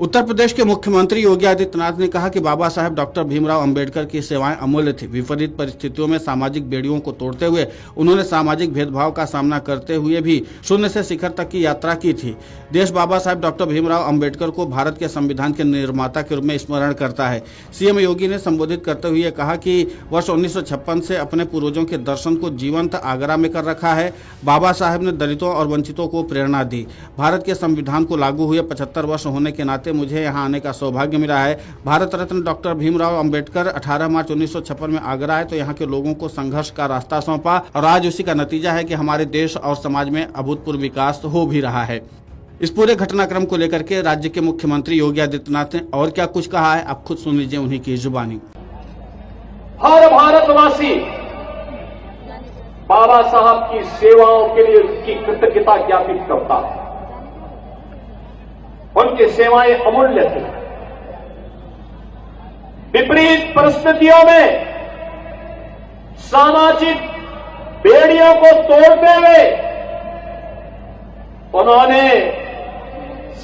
उत्तर प्रदेश के मुख्यमंत्री योगी आदित्यनाथ ने कहा कि बाबा साहेब डॉक्टर भीमराव अंबेडकर की सेवाएं अमूल्य थी। विपरीत परिस्थितियों में सामाजिक बेड़ियों को तोड़ते हुए उन्होंने सामाजिक भेदभाव का सामना करते हुए भी शून्य से शिखर तक की यात्रा की थी। देश बाबा साहेब डॉक्टर भीमराव अंबेडकर को भारत के संविधान के निर्माता के रूप में स्मरण करता है। सीएम योगी ने संबोधित करते हुए कहा कि वर्ष 1956 से अपने पूर्वजों के दर्शन को जीवंत आगरा में कर रखा है। बाबा साहेब ने दलितों और वंचितों को प्रेरणा दी। भारत के संविधान को लागू हुए 75 वर्ष होने के नाते मुझे यहां आने का सौभाग्य मिला है। भारत रत्न डॉक्टर भीमराव अंबेडकर 18 मार्च 1956 में आगरा आए तो यहां के लोगों को संघर्ष का रास्ता सौंपा और आज उसी का नतीजा है कि हमारे देश और समाज में अभूतपूर्व विकास हो भी रहा है। इस पूरे घटनाक्रम को लेकर के राज्य के मुख्यमंत्री योगी आदित्यनाथ ने और क्या कुछ कहा है, आप खुद सुन लीजिए उन्हीं की जुबानी। हर भारतवासी बाबा साहब की सेवाओं के लिए उनकी कृतज्ञता ज्ञापित करता है। उनकी सेवाएं अमूल्य थी। विपरीत परिस्थितियों में सामाजिक बेड़ियों को तोड़ते हुए उन्होंने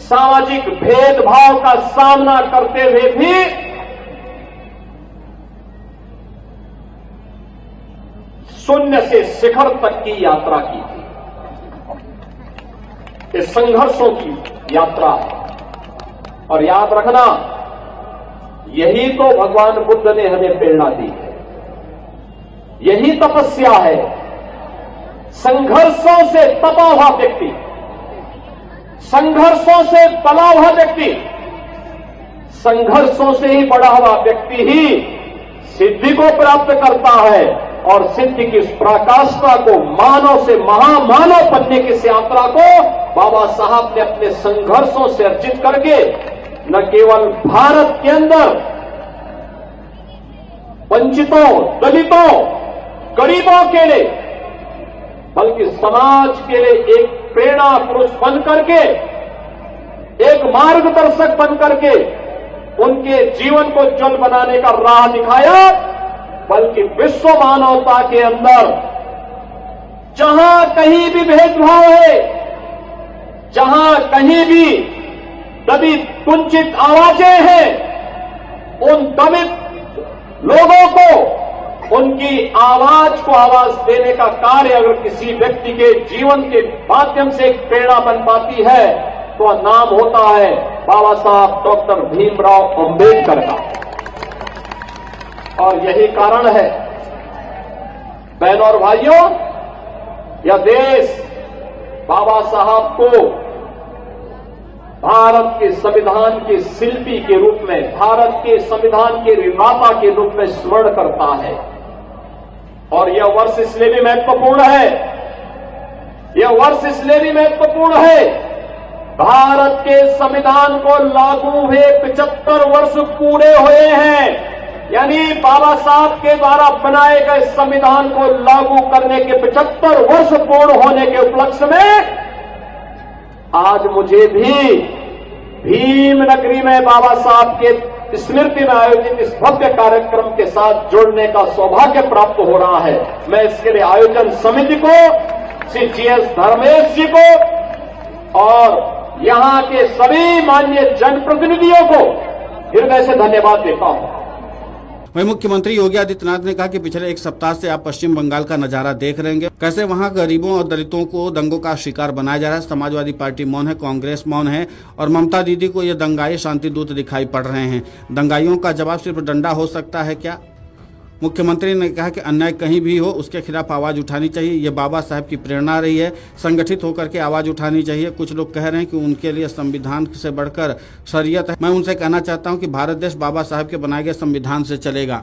सामाजिक भेदभाव का सामना करते हुए भी शून्य से शिखर तक की यात्रा की थी। ये संघर्षों की यात्रा है। और याद रखना, यही तो भगवान बुद्ध ने हमें प्रेरणा दी है। यही तपस्या है। संघर्षों से तपा हुआ व्यक्ति, संघर्षों से पला हुआ व्यक्ति, संघर्षों से ही बड़ा हुआ व्यक्ति ही सिद्धि को प्राप्त करता है। और सिद्धि की उस पराकाष्ठा को, मानव से महामानव बनने की इस यात्रा को बाबा साहब ने अपने संघर्षों से अर्जित करके न केवल भारत के अंदर वंचितों, दलितों, गरीबों के लिए बल्कि समाज के लिए एक प्रेरणा पुरुष बन करके, एक मार्गदर्शक बन करके उनके जीवन को उज्ज्वल बनाने का राह दिखाया, बल्कि विश्व मानवता के अंदर जहां कहीं भी भेदभाव है, जहां कहीं भी दलित वंचित आवाजें हैं, उन दलित लोगों को, उनकी आवाज को आवाज देने का कार्य अगर किसी व्यक्ति के जीवन के माध्यम से एक प्रेरणा बन पाती है तो नाम होता है बाबा साहब डॉक्टर भीमराव अंबेडकर का। और यही कारण है बहनों और भाइयों, यह देश बाबा साहब को भारत के संविधान के शिल्पी के रूप में, भारत के संविधान के निर्माता के रूप में स्मरण करता है। और यह वर्ष इसलिए भी महत्वपूर्ण है, यह वर्ष इसलिए भी महत्वपूर्ण है, भारत के संविधान को लागू हुए 75 वर्ष पूरे हुए हैं। यानी बाबा साहब के द्वारा बनाए गए संविधान को लागू करने के 75 वर्ष पूर्ण होने के उपलक्ष्य में आज मुझे भी भीम नगरी में बाबा साहब के स्मृति में आयोजित इस भव्य कार्यक्रम के साथ जुड़ने का सौभाग्य प्राप्त हो रहा है। मैं इसके लिए आयोजन समिति को, श्री जीएस धर्मेश जी को और यहां के सभी माननीय जनप्रतिनिधियों को हृदय से धन्यवाद देता हूं। वहीं मुख्यमंत्री योगी आदित्यनाथ ने कहा कि पिछले एक सप्ताह से आप पश्चिम बंगाल का नजारा देख रहे हैं, कैसे वहां गरीबों और दलितों को दंगों का शिकार बनाया जा रहा है। समाजवादी पार्टी मौन है, कांग्रेस मौन है और ममता दीदी को ये दंगाई शांति दूत दिखाई पड़ रहे हैं। दंगाइयों का जवाब सिर्फ डंडा हो सकता है क्या? मुख्यमंत्री ने कहा कि अन्याय कहीं भी हो उसके खिलाफ आवाज उठानी चाहिए। ये बाबा साहब की प्रेरणा रही है, संगठित होकर के आवाज उठानी चाहिए। कुछ लोग कह रहे हैं कि उनके लिए संविधान से बढ़कर शरीयत है। मैं उनसे कहना चाहता हूं कि भारत देश बाबा साहब के बनाए गए संविधान से चलेगा।